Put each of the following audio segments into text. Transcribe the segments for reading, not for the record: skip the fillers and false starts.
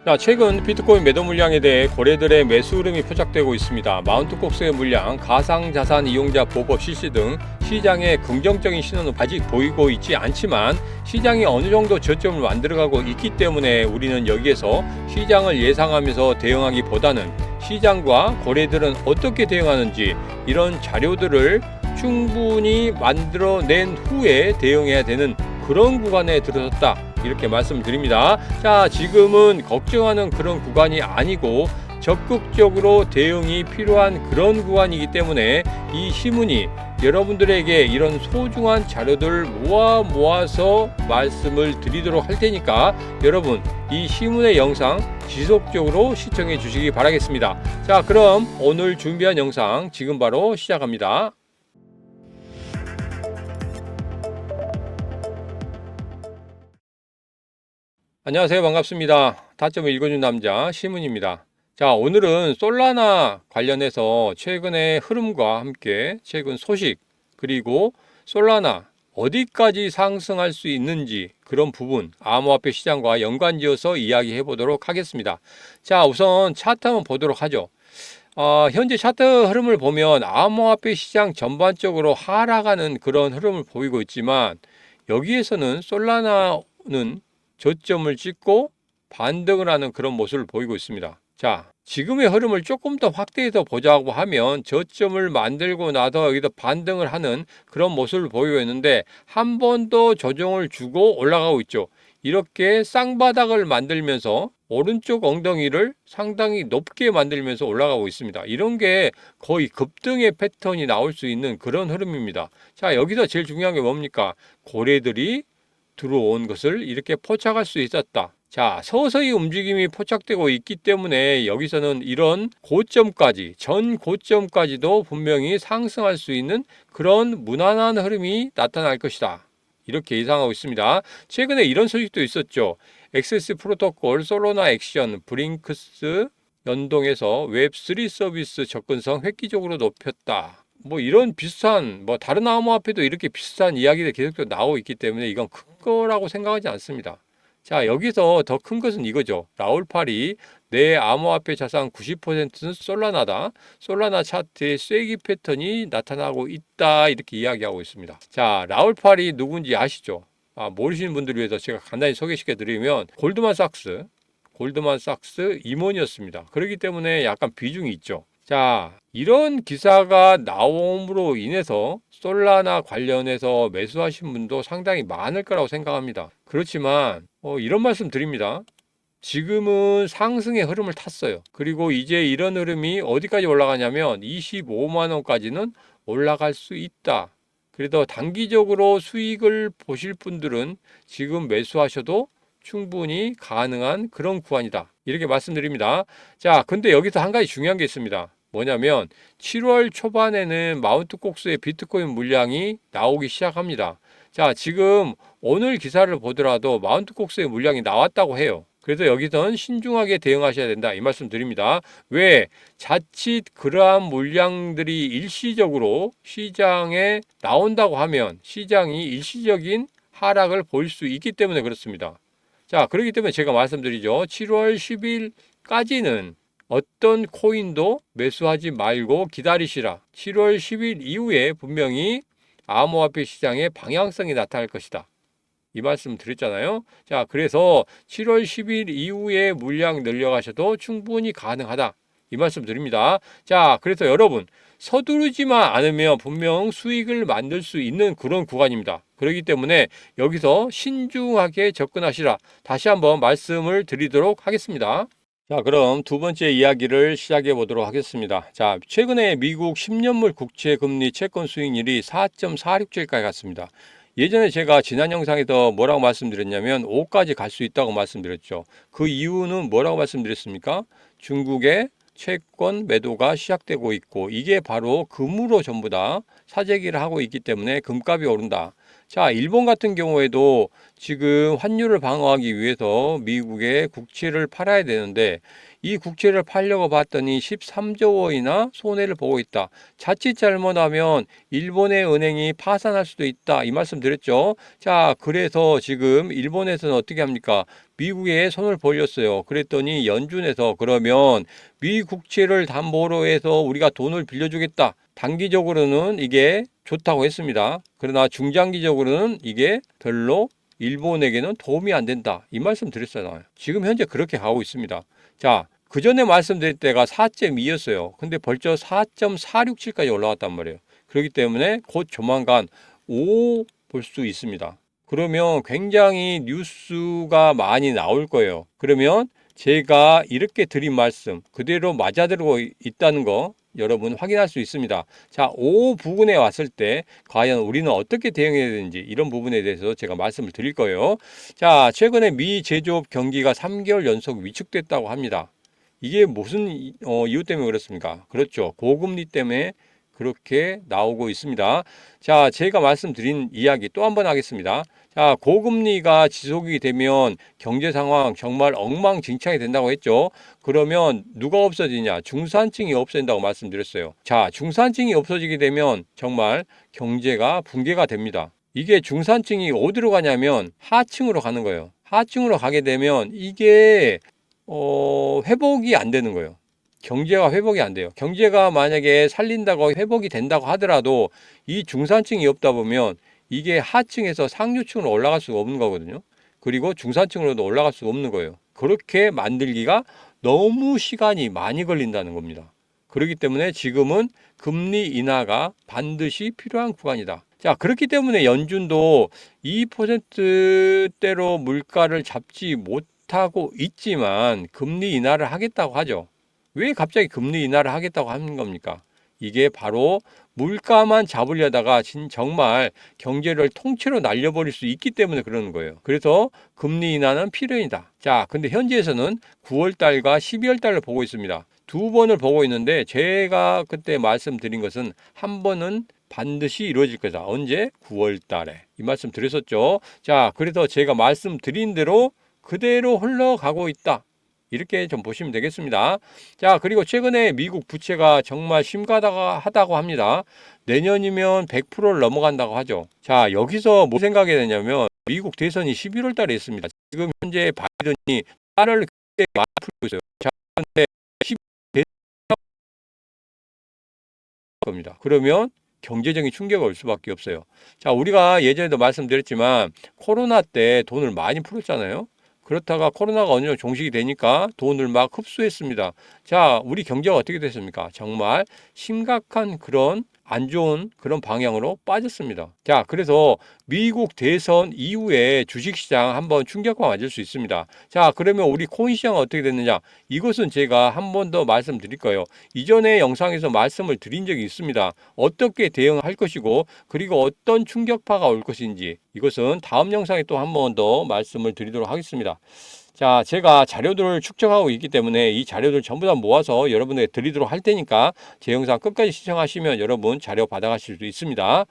자, 최근 비트코인 매도 물량에 대해 거래들의 매수 흐름이 포착되고 있습니다. 마운트 kok스의 물량, 가상자산 이용자 보급 실시 등 시장에 긍정적인 신호는 아직 보이고 있지 않지만 시장이 어느 정도 저점을 만들어가고 있기 때문에 우리는 여기에서 시장을 예상하면서 대응하기보다는 시장과 거래들은 어떻게 대응하는지 이런 자료들을 충분히 만들어낸 후에 대응해야 되는 그런 구간에 들어섰다, 이렇게 말씀드립니다. 자, 지금은 걱정하는 그런 구간이 아니고 적극적으로 대응이 필요한 그런 구간이기 때문에 이 시문이 여러분들에게 이런 소중한 자료들을 모아서 말씀을 드리도록 할 테니까 여러분 이 시문의 영상 지속적으로 시청해 주시기 바라겠습니다. 자, 그럼 오늘 준비한 영상 지금 바로 시작합니다. 안녕하세요. 반갑습니다. 타점을 읽어준 남자 시문입니다. 자, 오늘은 솔라나 관련해서 최근의 흐름과 함께 최근 소식, 그리고 솔라나 어디까지 상승할 수 있는지 그런 부분 암호화폐 시장과 연관지어서 이야기해 보도록 하겠습니다. 자, 우선 차트 한번 보도록 하죠. 현재 차트 흐름을 보면 암호화폐 시장 전반적으로 하락하는 그런 흐름을 보이고 있지만 여기에서는 솔라나는 저점을 찍고 반등을 하는 그런 모습을 보이고 있습니다. 자, 지금의 흐름을 조금 더 확대해서 보자고 하면 저점을 만들고 나서 여기서 반등을 하는 그런 모습을 보이고 있는데 한 번 더 조정을 주고 올라가고 있죠. 이렇게 쌍바닥을 만들면서 오른쪽 엉덩이를 상당히 높게 만들면서 올라가고 있습니다. 이런 게 거의 급등의 패턴이 나올 수 있는 그런 흐름입니다. 자, 여기서 제일 중요한 게 뭡니까? 고래들이 들어온 것을 이렇게 포착할 수 있었다. 자, 서서히 움직임이 포착되고 있기 때문에 여기서는 이런 고점까지, 전 고점까지도 분명히 상승할 수 있는 그런 무난한 흐름이 나타날 것이다, 이렇게 예상하고 있습니다. 최근에 이런 소식도 있었죠. XS 프로토콜, 솔라나 액션, 브링크스 연동해서 웹3 서비스 접근성 획기적으로 높였다. 뭐 이런 비슷한, 뭐 다른 암호화폐도 이렇게 비슷한 이야기들이 계속 나오고 있기 때문에 이건 큰 거라고 생각하지 않습니다. 자, 여기서 더 큰 것은 이거죠. 라울팔이 내 암호화폐 자산 90%는 솔라나다. 솔라나 차트에 쐐기 패턴이 나타나고 있다, 이렇게 이야기하고 있습니다. 자, 라울팔이 누군지 아시죠? 모르시는 분들을 위해서 제가 간단히 소개시켜 드리면 골드만삭스 임원이었습니다. 그렇기 때문에 약간 비중이 있죠. 자, 이런 기사가 나옴으로 인해서 솔라나 관련해서 매수하신 분도 상당히 많을 거라고 생각합니다. 그렇지만 이런 말씀 드립니다. 지금은 상승의 흐름을 탔어요. 그리고 이제 이런 흐름이 어디까지 올라가냐면 25만 원까지는 올라갈 수 있다. 그래도 단기적으로 수익을 보실 분들은 지금 매수하셔도 충분히 가능한 그런 구간이다, 이렇게 말씀드립니다. 자, 근데 여기서 한 가지 중요한 게 있습니다. 뭐냐면 7월 초반에는 마운트 kok스의 비트코인 물량이 나오기 시작합니다. 자, 지금 오늘 기사를 보더라도 마운트 kok스의 물량이 나왔다고 해요. 그래서 여기선 신중하게 대응하셔야 된다, 이 말씀 드립니다. 왜? 자칫 그러한 물량들이 일시적으로 시장에 나온다고 하면 시장이 일시적인 하락을 보일 수 있기 때문에 그렇습니다. 자, 그렇기 때문에 제가 말씀드리죠. 7월 10일까지는 어떤 코인도 매수하지 말고 기다리시라. 7월 10일 이후에 분명히 암호화폐 시장의 방향성이 나타날 것이다, 이 말씀 드렸잖아요. 자, 그래서 7월 10일 이후에 물량 늘려가셔도 충분히 가능하다, 이 말씀 드립니다. 자, 그래서 여러분 서두르지만 않으면 분명 수익을 만들 수 있는 그런 구간입니다. 그렇기 때문에 여기서 신중하게 접근하시라, 다시 한번 말씀을 드리도록 하겠습니다. 자, 그럼 두 번째 이야기를 시작해 보도록 하겠습니다. 자, 최근에 미국 10년물 국채 금리 채권 수익률이 4.46%까지 갔습니다. 예전에 제가 지난 영상에서 뭐라고 말씀드렸냐면 5까지 갈 수 있다고 말씀드렸죠. 그 이유는 뭐라고 말씀드렸습니까? 중국의 채권 매도가 시작되고 있고 이게 바로 금으로 전부 다 사재기를 하고 있기 때문에 금값이 오른다. 자, 일본 같은 경우에도 지금 환율을 방어하기 위해서 미국의 국채를 팔아야 되는데 이 국채를 팔려고 봤더니 13조 원이나 손해를 보고 있다. 자칫 잘못하면 일본의 은행이 파산할 수도 있다, 이 말씀 드렸죠. 자, 그래서 지금 일본에서는 어떻게 합니까? 미국에 손을 벌렸어요. 그랬더니 연준에서 그러면 미 국채를 담보로 해서 우리가 돈을 빌려주겠다. 단기적으로는 이게 좋다고 했습니다. 그러나 중장기적으로는 이게 별로 일본에게는 도움이 안 된다. 이 말씀 드렸잖아요. 지금 현재 그렇게 가고 있습니다. 자, 그 전에 말씀드릴 때가 4.2였어요. 근데 벌써 4.467까지 올라왔단 말이에요. 그렇기 때문에 곧 조만간 5 볼 수 있습니다. 그러면 굉장히 뉴스가 많이 나올 거예요. 그러면 제가 이렇게 드린 말씀 그대로 맞아들고 있다는 거 여러분 확인할 수 있습니다. 자, 5 부근에 왔을 때 과연 우리는 어떻게 대응해야 되는지 이런 부분에 대해서 제가 말씀을 드릴 거예요. 자, 최근에 미 제조업 경기가 3개월 연속 위축됐다고 합니다. 이게 무슨 이유 때문에 그렇습니까? 그렇죠. 고금리 때문에 그렇게 나오고 있습니다. 자, 제가 말씀드린 이야기 또 한 번 하겠습니다. 자, 고금리가 지속이 되면 경제 상황 정말 엉망진창이 된다고 했죠. 그러면 누가 없어지냐? 중산층이 없어진다고 말씀드렸어요. 자, 중산층이 없어지게 되면 정말 경제가 붕괴가 됩니다. 이게 중산층이 어디로 가냐면 하층으로 가는 거예요. 하층으로 가게 되면 이게 회복이 안 되는 거예요. 경제가 회복이 안 돼요. 경제가 만약에 살린다고 회복이 된다고 하더라도 이 중산층이 없다 보면 이게 하층에서 상류층으로 올라갈 수가 없는 거거든요. 그리고 중산층으로도 올라갈 수가 없는 거예요. 그렇게 만들기가 너무 시간이 많이 걸린다는 겁니다. 그렇기 때문에 지금은 금리 인하가 반드시 필요한 구간이다. 자, 그렇기 때문에 연준도 2%대로 물가를 잡지 못하고 있지만 금리 인하를 하겠다고 하죠. 왜 갑자기 금리 인하를 하겠다고 하는 겁니까? 이게 바로 물가만 잡으려다가 정말 경제를 통째로 날려버릴 수 있기 때문에 그러는 거예요. 그래서 금리 인하는 필연이다. 자, 근데 현지에서는 9월 달과 12월 달을 보고 있습니다. 두 번을 보고 있는데 제가 그때 말씀드린 것은 한 번은 반드시 이루어질 거다. 언제? 9월 달에. 이 말씀 드렸었죠. 자, 그래서 제가 말씀드린 대로 그대로 흘러가고 있다. 이렇게 좀 보시면 되겠습니다. 자, 그리고 최근에 미국 부채가 정말 심각하다고 합니다. 내년이면 100%를 넘어간다고 하죠. 자, 여기서 뭐 생각해야 되냐면 미국 대선이 11월 달에 있습니다. 지금 현재 바이든이 달러를 굉장히 많이 풀고 있어요. 자, 그런데 10 겁니다. 그러면 경제적인 충격이 올 수밖에 없어요. 자, 우리가 예전에도 말씀드렸지만 코로나 때 돈을 많이 풀었잖아요. 그렇다가 코로나가 어느 정도 종식이 되니까 돈을 막 흡수했습니다. 자, 우리 경제가 어떻게 됐습니까? 정말 심각한 그런 안 좋은 그런 방향으로 빠졌습니다. 자, 그래서 미국 대선 이후에 주식시장 한번 충격과 맞을 수 있습니다. 자, 그러면 우리 코인 시장은 어떻게 됐느냐? 이것은 제가 한 번 더 말씀드릴 거예요. 이전에 영상에서 말씀을 드린 적이 있습니다. 어떻게 대응할 것이고 그리고 어떤 충격파가 올 것인지 이것은 다음 영상에 또 한 번 더 말씀을 드리도록 하겠습니다. 자, 제가 자료들을 축적하고 있기 때문에 이 자료들 전부 다 모아서 여러분에게 드리도록 할 테니까 제 영상 끝까지 시청하시면 여러분 자료 받아가실 수 있습니다.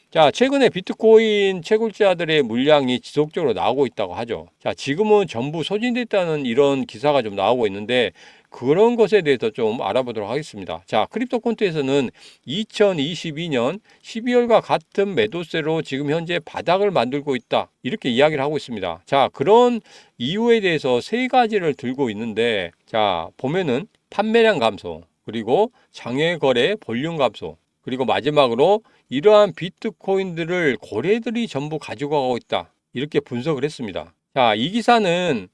자, 최근에 비트코인 채굴자들의 물량이 지속적으로 나오고 있다고 하죠. 자, 지금은 전부 소진됐다는 이런 기사가 좀 나오고 있는데 그런 것에 대해서 좀 알아보도록 하겠습니다. 자, 크립토콘트에서는 2022년 12월과 같은 매도세로 지금 현재 바닥을 만들고 있다. 이렇게 이야기를 하고 있습니다. 자, 그런 이유에 대해서 세 가지를 들고 있는데 자, 보면은 판매량 감소, 그리고 장외 거래 볼륨 감소, 그리고 마지막으로 이러한 비트코인들을 고래들이 전부 가지고 가고 있다. 이렇게 분석을 했습니다. 자, 이 기사는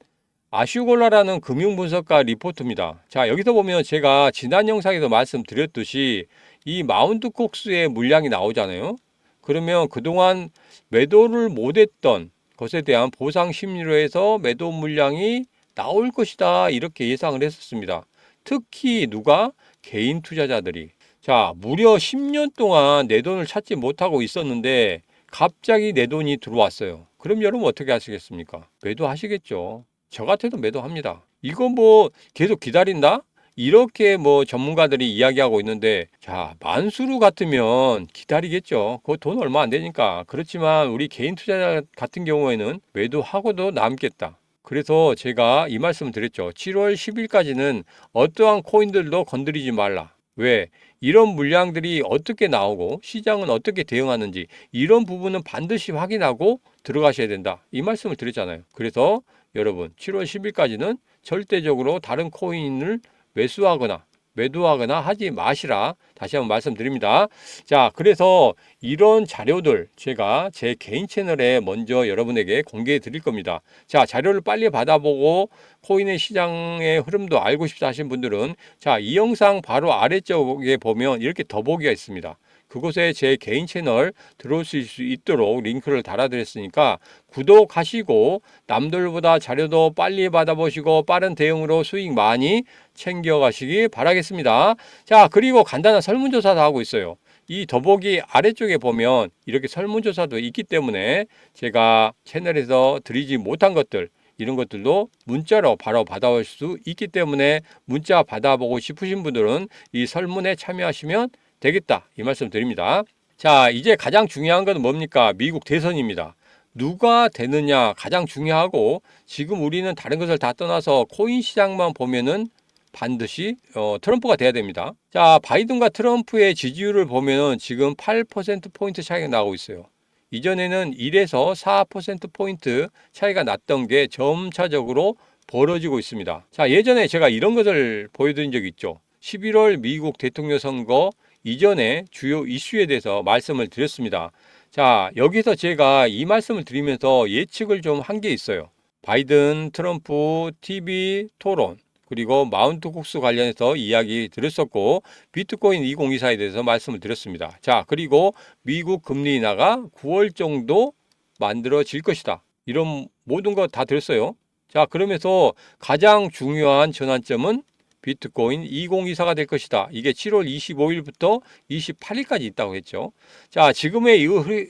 아슈골라라는 금융분석가 리포트입니다. 자, 여기서 보면 제가 지난 영상에서 말씀드렸듯이 이 마운트 콕스의 물량이 나오잖아요. 그러면 그동안 매도를 못했던 것에 대한 보상 심리로 해서 매도 물량이 나올 것이다. 이렇게 예상을 했었습니다. 특히 누가? 개인 투자자들이. 자, 무려 10년 동안 내 돈을 찾지 못하고 있었는데 갑자기 내 돈이 들어왔어요. 그럼 여러분 어떻게 하시겠습니까? 매도하시겠죠. 저 같아도 매도합니다. 이거 뭐 계속 기다린다? 이렇게 뭐 전문가들이 이야기하고 있는데 자, 만수르 같으면 기다리겠죠. 그거 돈 얼마 안 되니까. 그렇지만 우리 개인 투자자 같은 경우에는 매도하고도 남겠다. 그래서 제가 이 말씀을 드렸죠. 7월 10일까지는 어떠한 코인들도 건드리지 말라. 왜? 이런 물량들이 어떻게 나오고 시장은 어떻게 대응하는지 이런 부분은 반드시 확인하고 들어가셔야 된다. 이 말씀을 드렸잖아요. 그래서 여러분 7월 10일까지는 절대적으로 다른 코인을 매도하거나 하지 마시라 다시 한번 말씀드립니다. 자, 그래서 이런 자료들 제가 제 개인 채널에 먼저 여러분에게 공개해 드릴 겁니다. 자, 자료를 빨리 받아보고 코인의 시장의 흐름도 알고 싶다 하신 분들은 자, 이 영상 바로 아래쪽에 보면 이렇게 더보기가 있습니다. 그곳에 제 개인 채널 들어오실 수 있도록 링크를 달아드렸으니까 구독하시고 남들보다 자료도 빨리 받아보시고 빠른 대응으로 수익 많이 챙겨가시기 바라겠습니다. 자, 그리고 간단한 설문조사도 하고 있어요. 이 더보기 아래쪽에 보면 이렇게 설문조사도 있기 때문에 제가 채널에서 드리지 못한 것들 이런 것들도 문자로 바로 받아올 수 있기 때문에 문자 받아보고 싶으신 분들은 이 설문에 참여하시면 되겠다 이 말씀 드립니다. 자, 이제 가장 중요한 건 뭡니까? 미국 대선입니다. 누가 되느냐 가장 중요하고 지금 우리는 다른 것을 다 떠나서 코인 시장만 보면은 반드시 트럼프가 돼야 됩니다. 자, 바이든과 트럼프의 지지율을 보면은 지금 8%포인트 차이가 나고 있어요. 이전에는 1에서 4%포인트 차이가 났던 게 점차적으로 벌어지고 있습니다. 자, 예전에 제가 이런 것을 보여드린 적이 있죠. 11월 미국 대통령 선거 이전에 주요 이슈에 대해서 말씀을 드렸습니다. 자, 여기서 제가 이 말씀을 드리면서 예측을 좀 한 게 있어요. 바이든, 트럼프, TV 토론, 그리고 마운트 콕스 관련해서 이야기 드렸었고, 비트코인 2024에 대해서 말씀을 드렸습니다. 자, 그리고 미국 금리 인하가 9월 정도 만들어질 것이다. 이런 모든 거 다 드렸어요. 자, 그러면서 가장 중요한 전환점은 비트코인 2024가 될 것이다. 이게 7월 25일부터 28일까지 있다고 했죠. 자, 지금의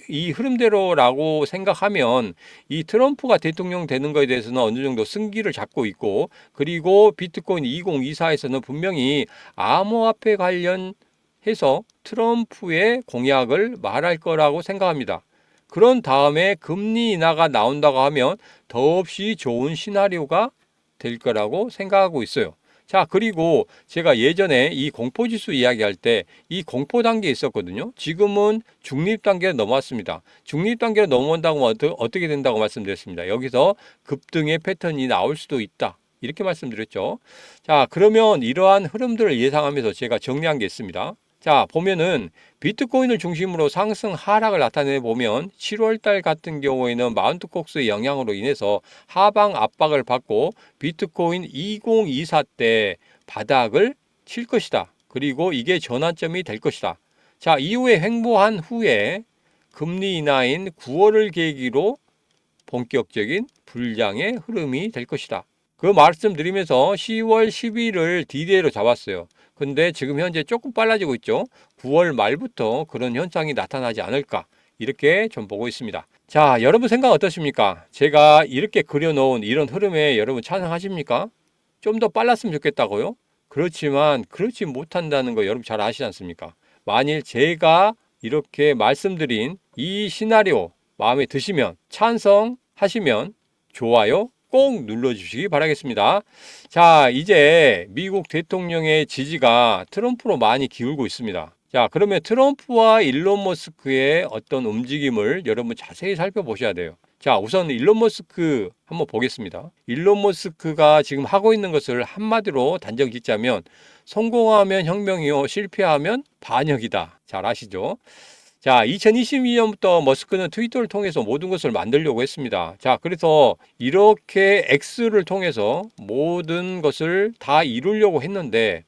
이 흐름대로라고 생각하면 이 트럼프가 대통령 되는 것에 대해서는 어느 정도 승기를 잡고 있고, 그리고 비트코인 2024에서는 분명히 암호화폐 관련해서 트럼프의 공약을 말할 거라고 생각합니다. 그런 다음에 금리 인하가 나온다고 하면 더없이 좋은 시나리오가 될 거라고 생각하고 있어요. 자, 그리고 제가 예전에 이 공포지수 이야기할 때 이 공포 단계에 있었거든요. 지금은 중립 단계로 넘어왔습니다. 중립 단계로 넘어온다고 하면 어떻게 된다고 말씀드렸습니다. 여기서 급등의 패턴이 나올 수도 있다. 이렇게 말씀드렸죠. 자, 그러면 이러한 흐름들을 예상하면서 제가 정리한 게 있습니다. 자, 보면은 비트코인을 중심으로 상승 하락을 나타내 보면 7월 달 같은 경우에는 마운트 콕스의 영향으로 인해서 하방 압박을 받고 비트코인 2024 때 바닥을 칠 것이다. 그리고 이게 전환점이 될 것이다. 자, 이후에 횡보한 후에 금리 인하인 9월을 계기로 본격적인 불량의 흐름이 될 것이다. 그 말씀드리면서 10월 10일을 디데이로 잡았어요. 근데 지금 현재 조금 빨라지고 있죠. 9월 말부터 그런 현상이 나타나지 않을까 이렇게 좀 보고 있습니다. 자, 여러분 생각 어떠십니까? 제가 이렇게 그려놓은 이런 흐름에 여러분 찬성하십니까? 좀 더 빨랐으면 좋겠다고요? 그렇지만 그렇지 못한다는 거 여러분 잘 아시지 않습니까? 만일 제가 이렇게 말씀드린 이 시나리오 마음에 드시면 찬성하시면 좋아요 꼭 눌러주시기 바라겠습니다. 자, 이제 미국 대통령의 지지가 트럼프로 많이 기울고 있습니다. 자, 그러면 트럼프와 일론 머스크의 어떤 움직임을 여러분 자세히 살펴보셔야 돼요. 자, 우선 일론 머스크 한번 보겠습니다. 일론 머스크가 지금 하고 있는 것을 한마디로 단정 짓자면 성공하면 혁명이요, 실패하면 반역이다. 잘 아시죠? 자, 2022년부터 머스크는 트위터를 통해서 모든 것을 만들려고 했습니다. 자, 그래서 이렇게 X를 통해서 모든 것을 다 이루려고 했는데,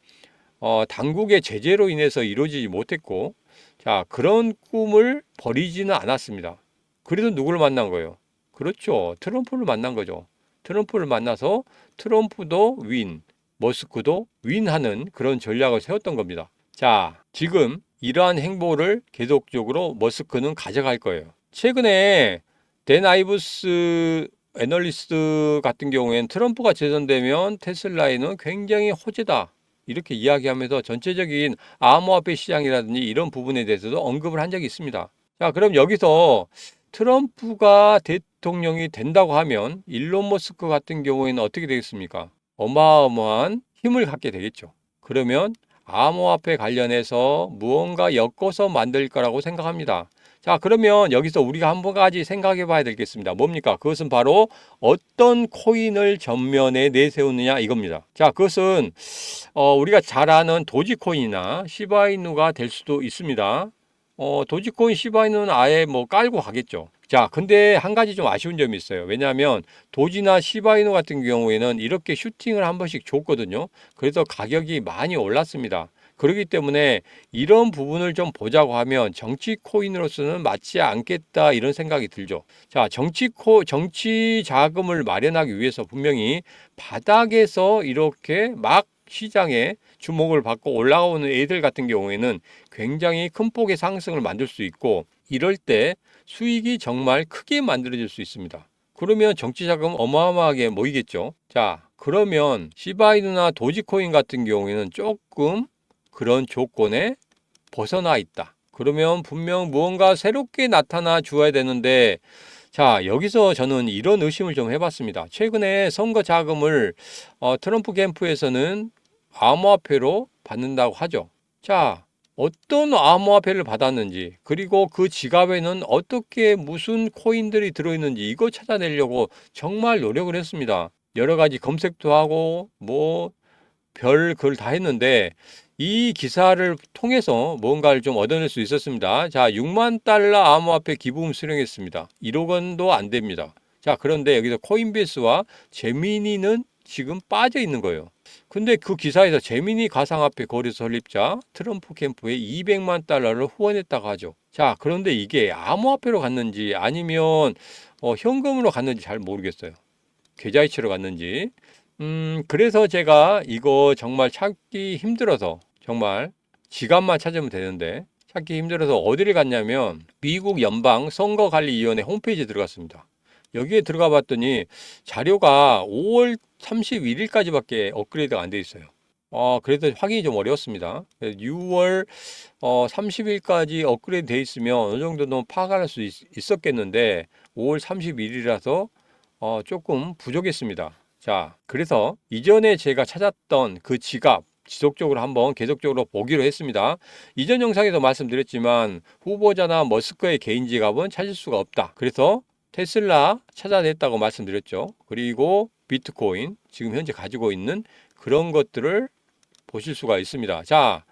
당국의 제재로 인해서 이루어지지 못했고, 자, 그런 꿈을 버리지는 않았습니다. 그래도 누구를 만난 거예요? 그렇죠. 트럼프를 만난 거죠. 트럼프를 만나서 트럼프도 윈, 머스크도 윈하는 그런 전략을 세웠던 겁니다. 자, 지금 이러한 행보를 계속적으로 머스크는 가져갈 거예요. 최근에 댄 아이브스 애널리스트 같은 경우에는 트럼프가 재선되면 테슬라에는 굉장히 호재다. 이렇게 이야기하면서 전체적인 암호화폐 시장이라든지 이런 부분에 대해서도 언급을 한 적이 있습니다. 자, 그럼 여기서 트럼프가 대통령이 된다고 하면 일론 머스크 같은 경우에는 어떻게 되겠습니까? 어마어마한 힘을 갖게 되겠죠. 그러면 암호화폐 관련해서 무언가 엮어서 만들 거라고 생각합니다. 자, 그러면 여기서 우리가 한 가지 생각해 봐야 되겠습니다. 뭡니까? 그것은 바로 어떤 코인을 전면에 내세우느냐 이겁니다. 자, 그것은 우리가 잘 아는 도지코인이나 시바이누가 될 수도 있습니다. 도지코인, 시바이누는 아예 뭐 깔고 가겠죠. 자, 근데 한 가지 좀 아쉬운 점이 있어요. 왜냐하면 도지나 시바이누 같은 경우에는 이렇게 슈팅을 한 번씩 줬거든요. 그래서 가격이 많이 올랐습니다. 그렇기 때문에 이런 부분을 좀 보자고 하면 정치 코인으로서는 맞지 않겠다 이런 생각이 들죠. 자, 정치 자금을 마련하기 위해서 분명히 바닥에서 이렇게 막 시장에 주목을 받고 올라오는 애들 같은 경우에는 굉장히 큰 폭의 상승을 만들 수 있고, 이럴 때 수익이 정말 크게 만들어질 수 있습니다. 그러면 정치 자금 어마어마하게 모이겠죠. 자, 그러면 시바이누나 도지코인 같은 경우에는 조금 그런 조건에 벗어나 있다. 그러면 분명 무언가 새롭게 나타나 주어야 되는데, 자, 여기서 저는 이런 의심을 좀 해봤습니다. 최근에 선거 자금을 트럼프 캠프에서는 암호화폐로 받는다고 하죠. 자, 어떤 암호화폐를 받았는지, 그리고 그 지갑에는 어떻게 무슨 코인들이 들어있는지 이거 찾아내려고 정말 노력을 했습니다. 여러 가지 검색도 하고 뭐 별 글 다 했는데 이 기사를 통해서 뭔가를 좀 얻어낼 수 있었습니다. 자, 6만 달러 암호화폐 기부금 수령했습니다. 1억 원도 안 됩니다. 자, 그런데 여기서 코인베이스와 제미니는 지금 빠져 있는 거예요. 근데 그 기사에서 제미니 가상화폐 거래 설립자 트럼프 캠프에 200만 달러를 후원했다고 하죠. 자, 그런데 이게 암호화폐로 갔는지 아니면 현금으로 갔는지 잘 모르겠어요. 계좌이체로 갔는지. 그래서 제가 이거 정말 찾기 힘들어서, 정말 지갑만 찾으면 되는데 찾기 힘들어서 어디를 갔냐면 미국 연방 선거관리위원회 홈페이지에 들어갔습니다. 여기에 들어가 봤더니 자료가 5월 31일까지밖에 업그레이드가 안 돼 있어요. 그래서 확인이 좀 어려웠습니다. 6월 30일까지 업그레이드 돼 있으면 어느 정도는 파악할 수 있었겠는데 5월 31일이라서 조금 부족했습니다. 자, 그래서 이전에 제가 찾았던 그 지갑 지속적으로 한번 계속적으로 보기로 했습니다. 이전 영상에도 말씀드렸지만 후보자나 머스크의 개인 지갑은 찾을 수가 없다. 그래서 테슬라 찾아냈다고 말씀드렸죠. 그리고 비트코인 지금 현재 가지고 있는 그런 것들을 보실 수가 있습니다. 자,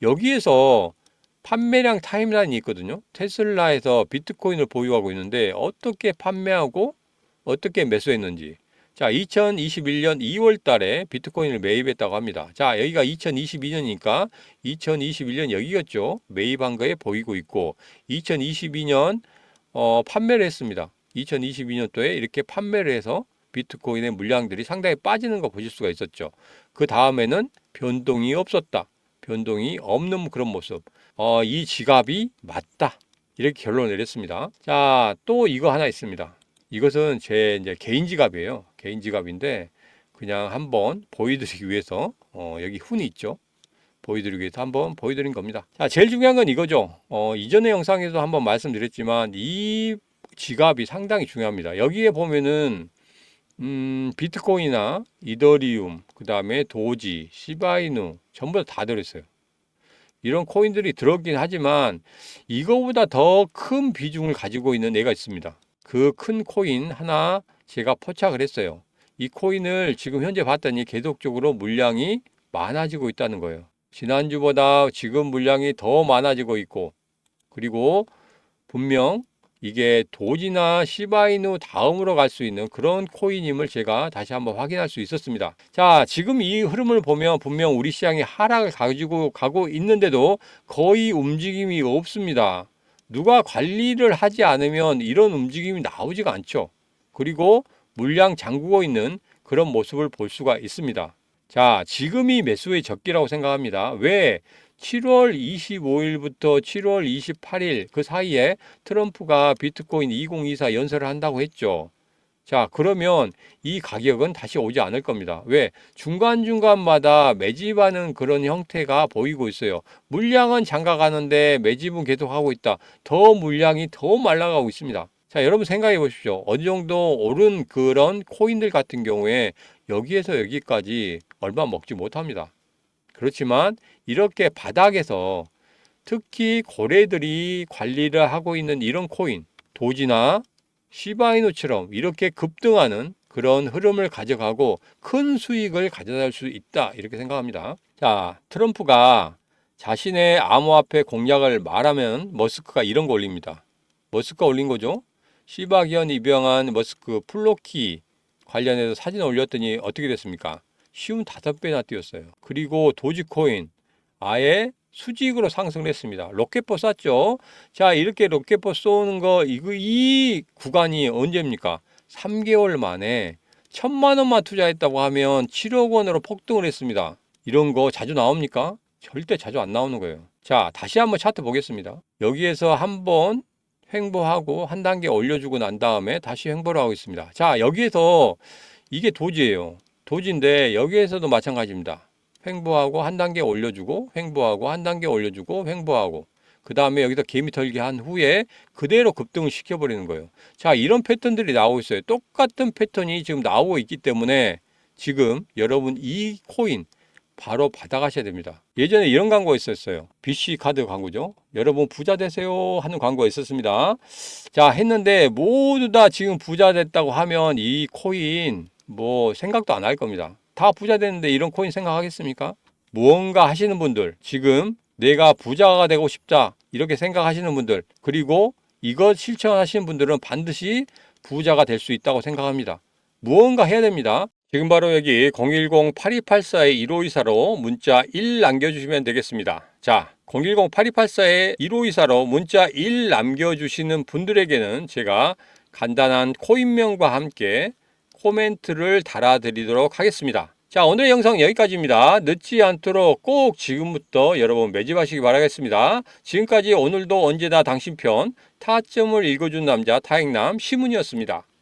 여기에서 판매량 타임라인이 있거든요. 테슬라에서 비트코인을 보유하고 있는데 어떻게 판매하고 어떻게 매수했는지. 자, 2021년 2월 달에 비트코인을 매입했다고 합니다. 자, 여기가 2022년이니까 2021년 여기였죠. 매입한 거에 보이고 있고 2022년 판매를 했습니다. 2022년도에 이렇게 판매를 해서 비트코인의 물량들이 상당히 빠지는 거 보실 수가 있었죠. 그 다음에는 변동이 없었다. 변동이 없는 그런 모습. 이 지갑이 맞다. 이렇게 결론을 내렸습니다. 자, 또 이거 하나 있습니다. 이것은 제 이제 개인 지갑이에요. 개인 지갑인데 그냥 한번 보여드리기 위해서 여기 훈이 있죠. 보여드리기 위해서 한번 보여드린 겁니다. 자, 제일 중요한 건 이거죠. 이전의 영상에도 한번 말씀드렸지만 이 지갑이 상당히 중요합니다. 여기에 보면은 비트코인이나 이더리움, 그 다음에 도지, 시바이누 전부 다 들어있어요. 이런 코인들이 들어있긴 하지만 이거보다 더 큰 비중을 가지고 있는 애가 있습니다. 그 큰 코인 하나 제가 포착을 했어요. 이 코인을 지금 현재 봤더니 계속적으로 물량이 많아지고 있다는 거예요. 지난주보다 지금 물량이 더 많아지고 있고, 그리고 분명 이게 도지나 시바이누 다음으로 갈 수 있는 그런 코인임을 제가 다시 한번 확인할 수 있었습니다. 자, 지금 이 흐름을 보면 분명 우리 시장이 하락을 가지고 가고 있는데도 거의 움직임이 없습니다. 누가 관리를 하지 않으면 이런 움직임이 나오지가 않죠. 그리고 물량 잠그고 있는 그런 모습을 볼 수가 있습니다. 자, 지금이 매수의 적기라고 생각합니다. 왜? 7월 25일부터 7월 28일 그 사이에 트럼프가 비트코인 2024 연설을 한다고 했죠. 자, 그러면 이 가격은 다시 오지 않을 겁니다. 왜? 중간중간마다 매집하는 그런 형태가 보이고 있어요. 물량은 잠가가는데 매집은 계속하고 있다. 더 물량이 더 말라가고 있습니다. 자, 여러분 생각해 보십시오. 어느 정도 오른 그런 코인들 같은 경우에 여기에서 여기까지 얼마 먹지 못합니다. 그렇지만 이렇게 바닥에서 특히 고래들이 관리를 하고 있는 이런 코인, 도지나 시바이누처럼 이렇게 급등하는 그런 흐름을 가져가고 큰 수익을 가져다 줄 수 있다, 이렇게 생각합니다. 자, 트럼프가 자신의 암호화폐 공약을 말하면 머스크가 이런 거 올립니다. 머스크가 올린 거죠. 시바 기원 입양한 머스크 플로키 관련해서 사진을 올렸더니 어떻게 됐습니까? 쉬운 5배나 뛰었어요. 그리고 도지코인 아예 수직으로 상승을 했습니다. 로켓포 쐈죠. 자, 이렇게 로켓포 쏘는 거, 이 구간이 언제입니까? 3개월 만에 1,000만 원만 투자했다고 하면 7억 원으로 폭등을 했습니다. 이런 거 자주 나옵니까? 절대 자주 안 나오는 거예요. 자, 다시 한번 차트 보겠습니다. 여기에서 한번 횡보하고 한 단계 올려주고 난 다음에 다시 횡보를 하고 있습니다. 자, 여기에서 이게 도지예요. 도지인데 여기에서도 마찬가지입니다. 횡보하고 한 단계 올려주고 횡보하고 한 단계 올려주고 횡보하고 그 다음에 여기서 개미 털기 한 후에 그대로 급등을 시켜버리는 거예요. 자, 이런 패턴들이 나오고 있어요. 똑같은 패턴이 지금 나오고 있기 때문에 지금 여러분 이 코인 바로 받아가셔야 됩니다. 예전에 이런 광고가 있었어요. BC 카드 광고죠. 여러분 부자 되세요 하는 광고가 있었습니다. 자, 했는데 모두 다 지금 부자 됐다고 하면 이 코인 뭐 생각도 안 할 겁니다. 다 부자 됐는데 이런 코인 생각하겠습니까? 무언가 하시는 분들, 지금 내가 부자가 되고 싶다 이렇게 생각하시는 분들, 그리고 이것 실천하시는 분들은 반드시 부자가 될 수 있다고 생각합니다. 무언가 해야 됩니다. 지금 바로 여기 010-8284-1524로 문자 1 남겨주시면 되겠습니다. 자, 010-8284-1524로 문자 1 남겨주시는 분들에게는 제가 간단한 코인명과 함께 코멘트를 달아드리도록 하겠습니다. 자, 오늘의 영상 여기까지입니다. 늦지 않도록 꼭 지금부터 여러분 매집하시기 바라겠습니다. 지금까지 오늘도 언제나 당신 편 타점을 읽어준 남자 타익남 시문이었습니다.